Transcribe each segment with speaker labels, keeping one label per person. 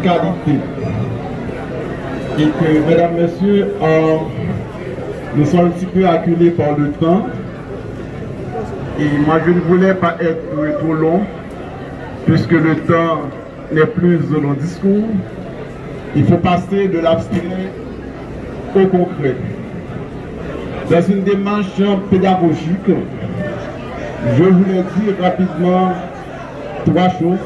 Speaker 1: qualité. Et que, mesdames, messieurs, nous sommes un petit peu acculés par le temps. Et moi, je ne voulais pas être trop long, puisque le temps n'est plus de nos discours. Il faut passer de l'abstrait au concret. Dans une démarche pédagogique, je voulais dire rapidement trois choses.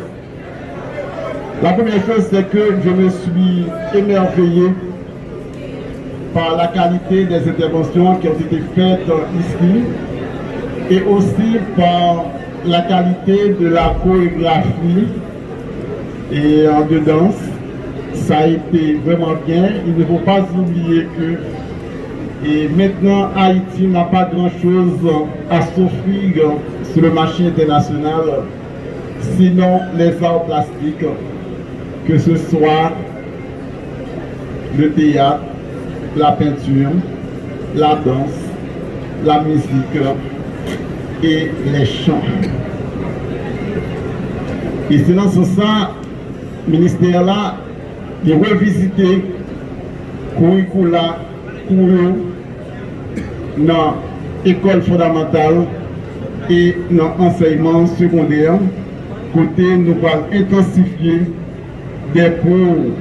Speaker 1: La première chose, c'est que je me suis émerveillé par la qualité des interventions qui ont été faites ici et aussi par la qualité de la chorégraphie et de danse. Ça a été vraiment bien. Il ne faut pas oublier que maintenant Haïti n'a pas grand-chose à s'offrir sur le marché international, sinon les arts plastiques, que ce soit le théâtre, la peinture, la danse, la musique et les chants. Et c'est dans ce sens, le ministère là, de revisiter le curricula pour dans l'école fondamentale et dans l'enseignement secondaire, côté nous allons intensifier des cours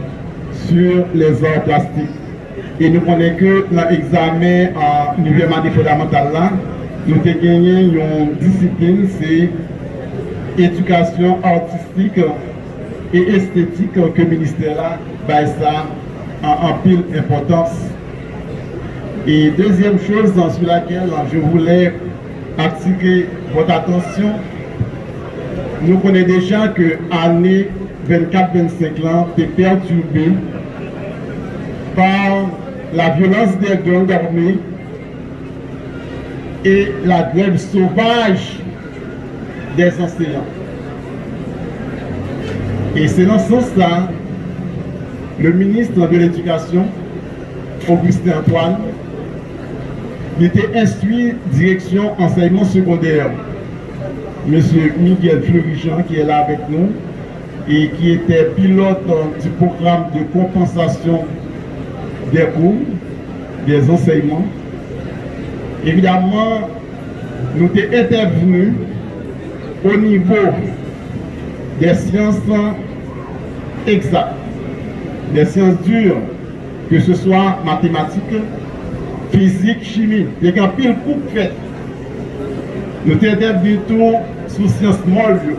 Speaker 1: sur les arts plastiques. Et nous connaissons que dans l'examen en niveau fondamental là, nous avons gagné une discipline, c'est éducation artistique et esthétique que le ministère là bah, ça en pile importance. Et deuxième chose sur laquelle je voulais attirer votre attention, nous connaissons déjà que l'année 24-25 ans est perturbée par la violence des gangs armés et la grève sauvage des enseignants. Et c'est dans ce sens-là, le ministre de l'Éducation, Augustin Antoine, il était instruit direction enseignement secondaire. Monsieur Miguel Fleury-Jean, qui est là avec nous, et qui était pilote du programme de compensation des cours, des enseignements. Évidemment, nous sommes intervenus au niveau des sciences exactes, des sciences dures, que ce soit mathématiques, physique, chimie. Il y a un pile coup fait. Nous sommes intervenus tout sous sciences molles,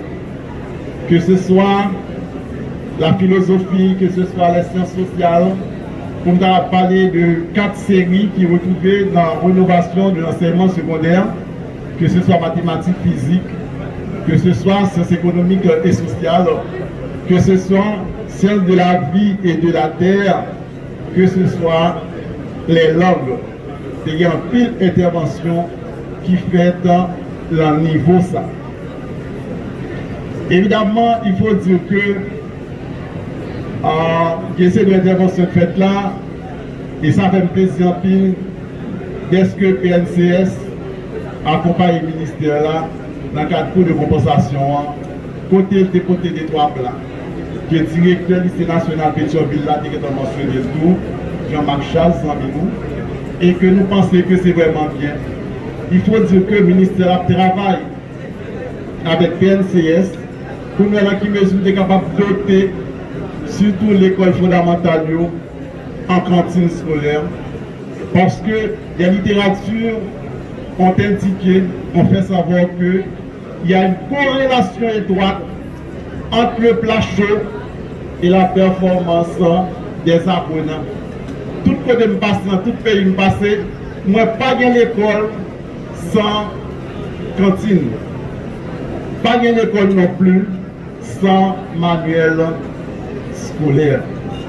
Speaker 1: que ce soit la philosophie, que ce soit les sciences sociales. On a parlé de 4 séries qui sont retrouvées dans la rénovation de l'enseignement secondaire, que ce soit mathématiques, physique, que ce soit sciences économiques et sociales, que ce soit sciences de la vie et de la terre, que ce soit les langues. Il y a une pile d'interventions qui fait dans le niveau ça. Évidemment, il faut dire que ces interventions faites là, et ça fait plaisir pile dès que PNCS accompagne le ministère là dans le cadre de compensation, côté des trois blancs, qui est directeur du lycée national Pétionville là, qui est mentionné tout, Jean-Marc Charles Zambinou, et que nous pensons que c'est vraiment bien. Il faut dire que le ministère travaille avec PNCS pour nous qui mesure est capable de doter surtout l'école fondamentale en cantine scolaire, parce que les littératures ont indiqué, ont fait savoir qu'il y a une corrélation étroite entre le plat chaud et la performance des apprenants. Tout côté me passe, dans tout pays me passe, moi pas de l'école sans cantine. Pas de l'école non plus sans manuel scolaire.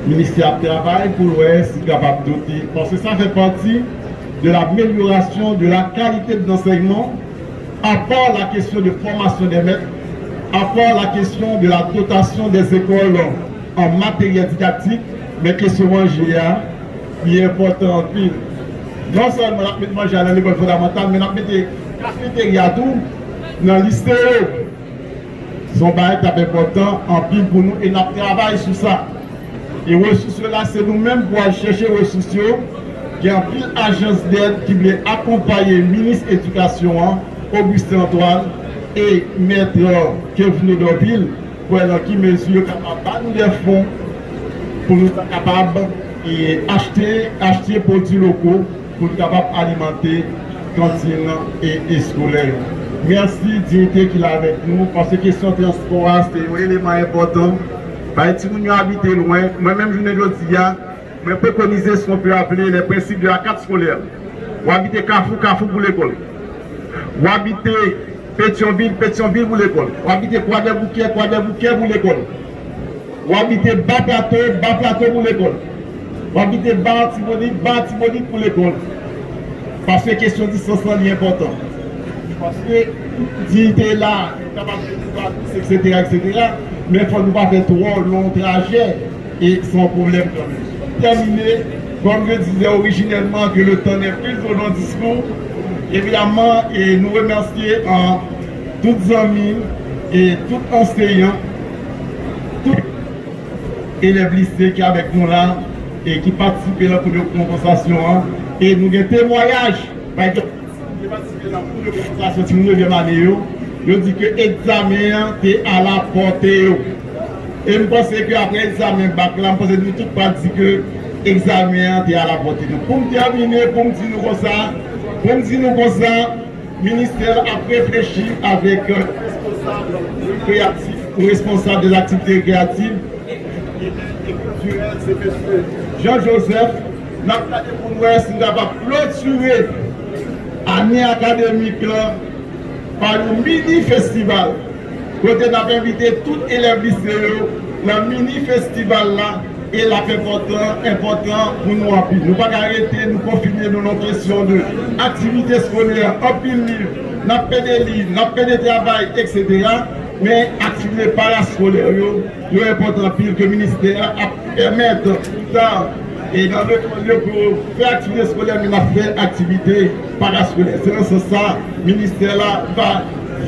Speaker 1: Le ministère travaille pour l'Ouest, c'est capable de doter, parce que ça fait partie de l'amélioration de la qualité de l'enseignement, à part la question de formation des maîtres, à part la question de la dotation des écoles en matériel didactique, mais question en GA, qui est important en pile. Non seulement on a mis manger à l'école fondamentale, mais on a mis des cafétérias tout dans le lycée. Son bail est important en pile pour nous et on travaille sur ça. Et ressources là, c'est nous-mêmes pour aller chercher les ressources. Il y a une agence d'aide qui veut accompagner le ministre de l'Éducation, Augustin Antoine, et Maître Kevin Dorville, pour qui mesure capable de des fonds pour nous être capables d'acheter produits locaux pour être capables d'alimenter cantine et scolaire. Merci dignité qu'il a avec nous, parce que la question de transport, c'est un élément important. Si nous habitons loin, moi-même je ne le dis pas, mais préconiser ce qu'on peut appeler les principes de la carte scolaire. Vous habitez Carrefour pour l'école. Vous habitez Pétionville pour l'école. Vous habitez Croix-des-Bouquets pour l'école. Vous habitez Bas-Plateau pour l'école. Vous habitez Bas-Tibonite pour l'école. Parce que la question de distance est importante. Parce que dignité là, etc. Mais il faut nous pas faire trop long trajet et sans problème quand même. Terminé, comme je disais originellement que le temps n'est plus au long discours, évidemment, et nous remercier en toutes amis et tout enseignants, tout élèves lycée qui est avec nous là et qui participent à la conversation. Et nous avons un témoignage, par exemple, qui participent à la conversation si nous devons aller. Je dis que l'examen est à la portée. Et je pense qu'après l'examen bac, je pense que nous tous pas dit que l'examen est à la portée. Pour me terminer, pour me dire nous comme ça, le ministère a réfléchi avec le responsable de l'activité créative et culturelle, c'est M. Jean-Joseph. Nous avons pour nous si nous avons clôturé l'année académique par un mini-festival. Côté nous avons invité tous les élèves lycéens, le mini-festival là est important pour nous en plus. Nous ne pouvons pas arrêter, nous confiner dans nos questions d'activité scolaire, en pile livre, nous avons fait des livres, nous avons fait des travail, etc. Mais activité parascolaire, c'est important pile que le ministère permette et dans le lieu pour faire activité scolaire, mais on fait activité parascolaire. C'est dans ce sens, le ministère là va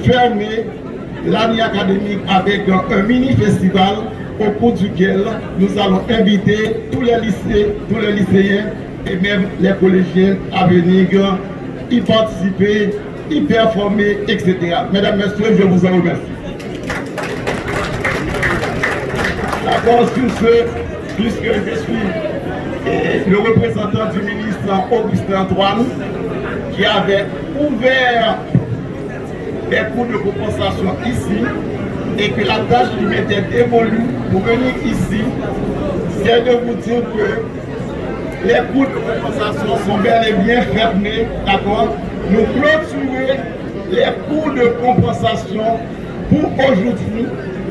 Speaker 1: fermer l'année académique avec un mini-festival au cours duquel nous allons inviter tous les lycéens et même les collégiens à venir y participer, y performer, etc. Mesdames, Messieurs, je vous en remercie. D'accord, sur ce, puisque je suis le représentant du ministre Augustin Antoine, qui avait ouvert des cours de compensation ici, et que la tâche qui m'était dévolue pour venir ici, c'est de vous dire que les cours de compensation sont bel et bien fermés, d'accord? Nous clôturons les cours de compensation pour aujourd'hui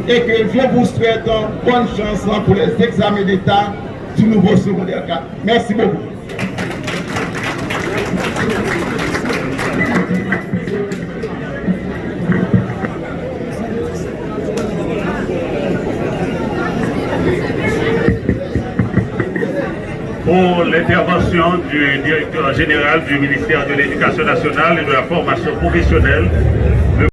Speaker 1: et que je vous souhaite bonne chance pour les examens d'État du nouveau secondaire 4. Merci beaucoup.
Speaker 2: Pour l'intervention du directeur général du ministère de l'Éducation nationale et de la formation professionnelle,